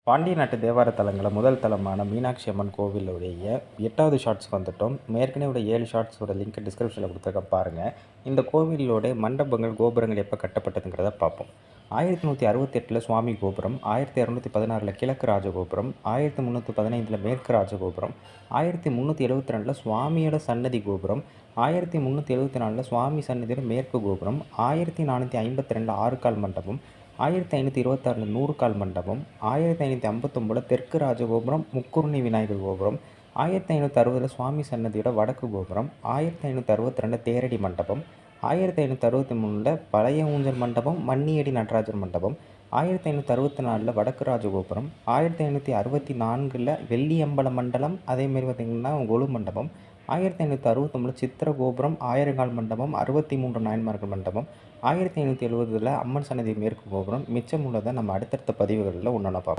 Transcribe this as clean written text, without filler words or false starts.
பாண்டிய நாட்டு தேவார தலங்களில் முதல் தலமான மீனாட்சி அம்மன் கோவிலுடைய 8வது ஷார்ட்ஸ்க்கு வந்துட்டோம். ஏற்கனவே 7 ஷார்ட்ஸோட லிங்க் டிஸ்கிரிப்ஷனில் கொடுத்துருக்கேன் பாருங்கள். இந்த கோவிலோட மண்டபங்கள், கோபுரங்கள் எப்போ கட்டப்பட்டதுங்கிறத பார்ப்போம். 1168 சுவாமி கோபுரம், 1216 கிழக்கு ராஜகோபுரம், 1315 மேற்கு ராஜகோபுரம், 1372 சுவாமியோட சன்னதி கோபுரம், 1374 சுவாமி சன்னதியோட மேற்கு கோபுரம், 1452 ஆறுகால் மண்டபம், 1526 நூறுகால் மண்டபம், 1559 தெற்கு ராஜகோபுரம், முக்குருணி விநாயகர் கோபுரம், 1560 சுவாமி சன்னதியோட வடக்கு கோபுரம், 1562 தேரடி மண்டபம், 1563 பழைய ஊஞ்சல் மண்டபம், மன்னியடி நடராஜர் மண்டபம், 1564 வடக்கு ராஜகோபுரம், 1564 வெள்ளியம்பல மண்டலம், அதேமாரி பார்த்திங்கன்னா கொலு மண்டபம், 1569 சித்திர கோபுரம், ஆயிரங்கால் மண்டபம், 63 நாயன்மார்கள் மண்டபம், 1570 அம்மன் சன்னதி மேற்கு கோபுரம். மிச்சம் உள்ளதை நம்ம அடுத்தடுத்த பதிவுகளில் ஒன்றா பார்ப்போம்.